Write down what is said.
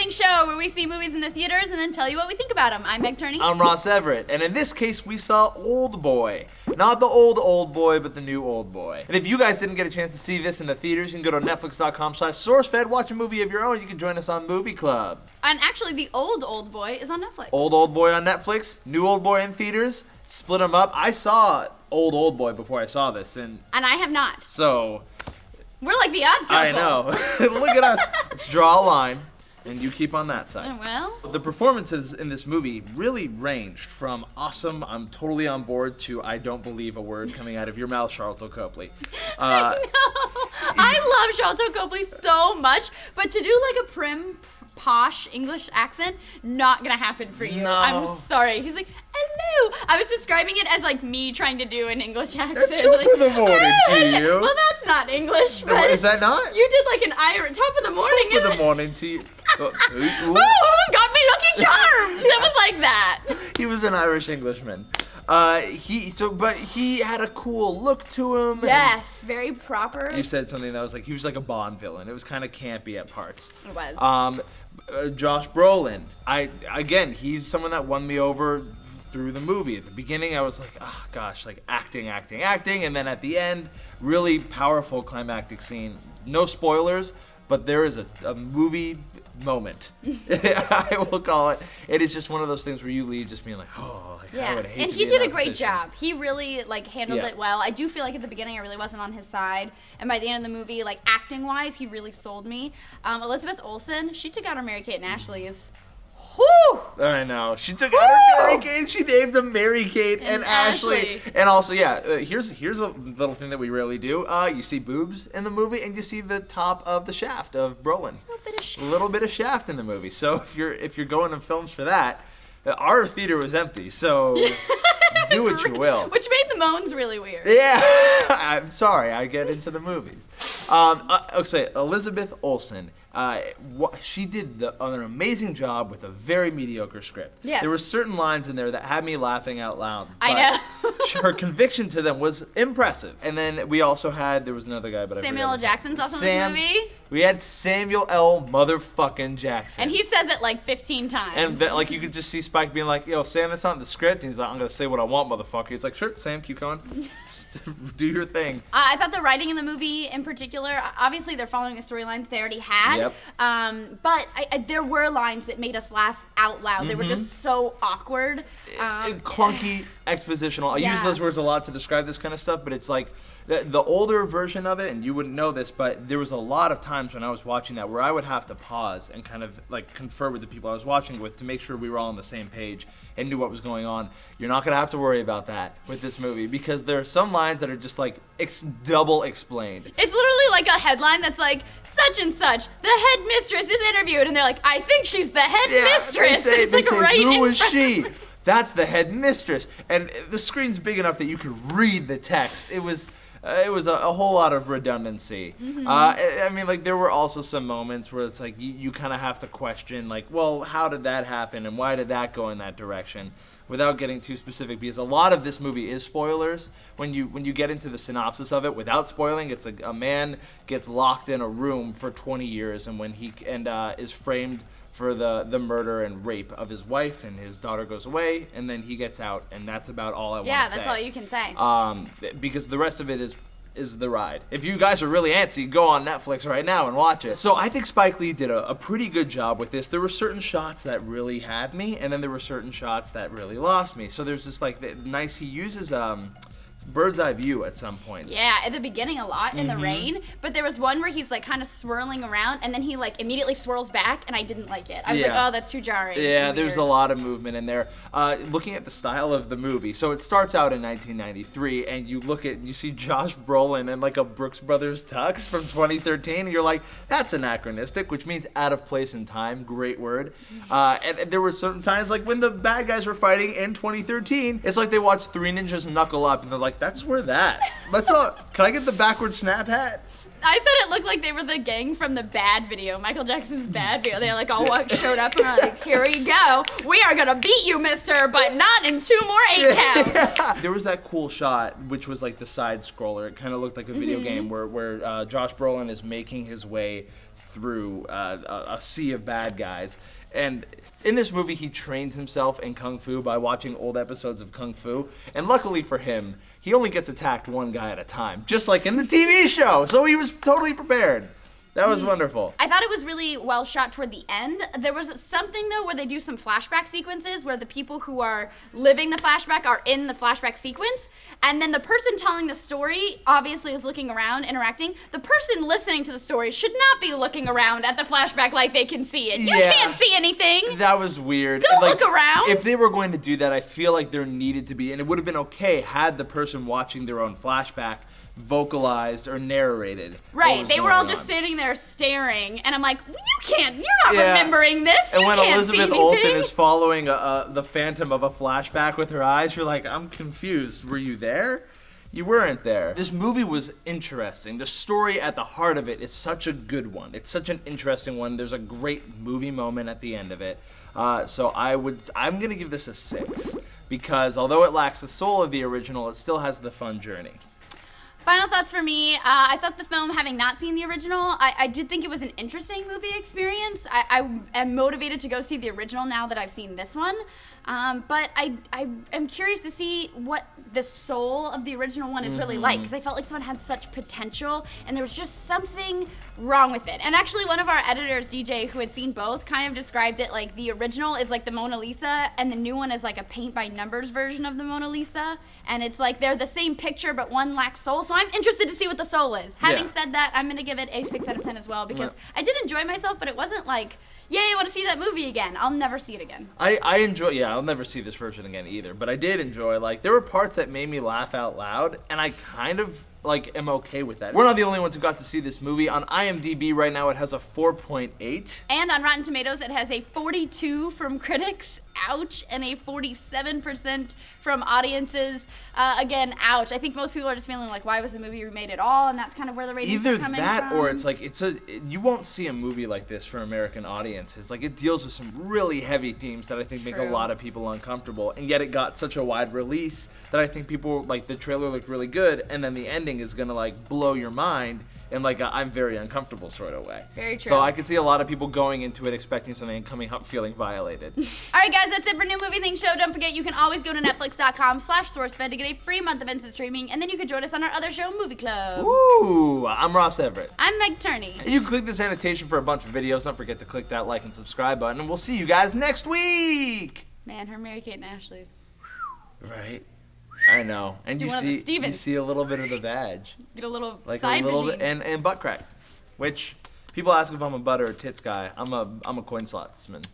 rating show where we see movies in the theaters and then tell you what we think about them. I'm Meg Turney. I'm Ross Everett, and in this case, we saw Oldboy. Not the old boy, but the new Oldboy. And if you guys didn't get a chance to see this in the theaters, you can go to netflix.com/SourceFed, watch a movie of your own. You can join us on Movie Club. And actually, the old boy is on Netflix. Old Boy on Netflix, new Oldboy in theaters, split them up. I saw Old Boy before I saw this, and I have not. So we're like the odd couple. I know. Look at us. Let's draw a line, and you keep on that side. Well, the performances in this movie really ranged from awesome, I'm totally on board, to I don't believe a word coming out of your mouth, Charlton Copley. I know. I love Charlton Copley so much, but to do like a prim, posh English accent, not gonna happen for you. No. I'm sorry. He's like, hello. I was describing it as like me trying to do an English accent. Top like, of the morning to you. Well, that's not English, but Is that not? You did like an Irish top of the morning. Top of the morning to you. Oh, who's got me lucky charms? It was like that. He was an Irish Englishman. But he had a cool look to him. Yes, very proper. You said something that was like, he was like a Bond villain. It was kind of campy at parts. It was. Josh Brolin. Again, he's someone that won me over through the movie. At the beginning, I was like, oh gosh, like acting. And then at the end, really powerful climactic scene. No spoilers, but there is a movie moment. I will call it. It is just one of those things where you leave just being like, oh, like, I would hate and to he be did in a that great position. job. He really like handled it well. I do feel like at the beginning I really wasn't on his side, and by the end of the movie, like acting wise, he really sold me. Elizabeth Olsen, she took out her Mary-Kate and Ashley's. Whew! I know. She took out her Mary-Kate. She named them Mary-Kate and Ashley. And also, here's a little thing that we rarely do. You see boobs in the movie, and you see the top of the shaft of Brolin. A little bit of shaft in the movie. So if you're going to films for that, our theater was empty. So do what you will. Which made the moans really weird. Yeah. I'm sorry. I get into the movies. Okay, Elizabeth Olsen. She did an amazing job with a very mediocre script. Yes. There were certain lines in there that had me laughing out loud. I know. Her conviction to them was impressive. And then we also had, there was another guy, but Samuel L. Jackson's also in this movie. We had Samuel L. motherfucking Jackson. And he says it like 15 times. And like you could just see Spike being like, yo, Sam, that's not in the script. And he's like, I'm going to say what I want, motherfucker. He's like, sure, Sam, keep going. Do your thing. I thought the writing in the movie in particular, obviously they're following a storyline that they already had. Yep. But there were lines that made us laugh out loud. They were just so awkward. Clunky, expositional. I use those words a lot to describe this kind of stuff, but it's like the older version of it, and you wouldn't know this, but there was a lot of times when I was watching that where I would have to pause and kind of like confer with the people I was watching with to make sure we were all on the same page and knew what was going on. You're not going to have to worry about that with this movie because there are some lines that are just like double explained. It's literally like a headline that's like, such and such, the head mistress is interviewed, and they're like, I think she's the head mistress. They and it's say, like right who in was front she? of me. That's the head mistress. And the screen's big enough that you could read the text. It was a whole lot of redundancy. I mean, like, there were also some moments where it's like you kind of have to question, like, well, how did that happen and why did that go in that direction? Without getting too specific, because a lot of this movie is spoilers. When you get into the synopsis of it, without spoiling, it's a man gets locked in a room for 20 years, and when he is framed for the murder and rape of his wife, and his daughter goes away, and then he gets out, and that's about all I want to say. Yeah, that's all you can say. Because the rest of it is the ride. If you guys are really antsy, go on Netflix right now and watch it. So I think Spike Lee did a pretty good job with this. There were certain shots that really had me, and then there were certain shots that really lost me. So there's this like he uses bird's eye view at some points. Yeah, at the beginning a lot in the rain, but there was one where he's like kind of swirling around and then he like immediately swirls back and I didn't like it. I was like, oh, that's too jarring. Yeah, there's a lot of movement in there. Looking at the style of the movie, so it starts out in 1993 and you see Josh Brolin in like a Brooks Brothers tux from 2013 and you're like, that's anachronistic, which means out of place in time. Great word. And there were certain times like when the bad guys were fighting in 2013, it's like they watched Three Ninjas knuckle up and they're like, that's where that. Let's all. Can I get the backward snap hat? I thought it looked like they were the gang from the Bad video, Michael Jackson's Bad video. They like all showed up and were like, here we go. We are gonna beat you, mister, but not in 2 more 8 counts. There was that cool shot, which was like the side scroller. It kind of looked like a video game where Josh Brolin is making his way through a sea of bad guys. And in this movie, he trains himself in Kung Fu by watching old episodes of Kung Fu. And luckily for him, he only gets attacked one guy at a time, just like in the TV show. So he was totally prepared. That was wonderful. I thought it was really well shot toward the end. There was something, though, where they do some flashback sequences where the people who are living the flashback are in the flashback sequence. And then the person telling the story obviously is looking around, interacting. The person listening to the story should not be looking around at the flashback like they can see it. You can't see anything. That was weird. Don't look around. If they were going to do that, I feel like there needed to be, and it would have been okay had the person watching their own flashback vocalized or narrated. Right, they were all just sitting there staring, and I'm like, you're not remembering this. And you when can't Elizabeth see Olsen anything. is following the phantom of a flashback with her eyes, you're like, I'm confused. Were you there? You weren't there. This movie was interesting. The story at the heart of it is such a good one. It's such an interesting one. There's a great movie moment at the end of it. So I'm gonna give this a 6 because although it lacks the soul of the original, it still has the fun journey. Final thoughts for me. I thought the film, having not seen the original, I did think it was an interesting movie experience. I am motivated to go see the original now that I've seen this one. But I am curious to see what the soul of the original one is really like, because I felt like this one had such potential, and there was just something wrong with it. And actually, one of our editors, DJ, who had seen both, kind of described it like the original is like the Mona Lisa, and the new one is like a paint-by-numbers version of the Mona Lisa. And it's like they're the same picture, but one lacks soul. So I'm interested to see what the soul is. Having said that, I'm going to give it a 6 out of 10 as well, because I did enjoy myself, but it wasn't like, yay, I want to see that movie again. I'll never see it again. I enjoy, I'll never see this version again either, but I did enjoy, like, there were parts that made me laugh out loud, and I kind of, like, am okay with that. We're not the only ones who got to see this movie. On IMDb right now, it has a 4.8. And on Rotten Tomatoes, it has a 42 from critics, ouch, and a 47% from audiences. Again, ouch. I think most people are just feeling like, why was the movie remade at all? And that's kind of where the ratings are coming from. Either that, or it's like, you won't see a movie like this for American audiences. Like, it deals with some really heavy themes that I think make a lot of people uncomfortable, and yet it got such a wide release that I think people, like, the trailer looked really good, and then the ending is gonna, like, blow your mind in, like, I'm very uncomfortable sort of way. Very true. So I could see a lot of people going into it expecting something and coming up feeling violated. All right, guys, that's it for New Movie Things Show. Don't forget, you can always go to netflix.com/SourceFed to get a free month of instant streaming, and then you can join us on our other show, Movie Club. Ooh, I'm Ross Everett. I'm Meg Turney. And you can click this annotation for a bunch of videos. Don't forget to click that like and subscribe button, and we'll see you guys next week. Man, her Mary-Kate and Ashley's. Right. I know. And you see a little bit of the vag. Get a little like side a little regime. bit and butt crack. Which people ask if I'm a butt or a tits guy. I'm a coin slotsman.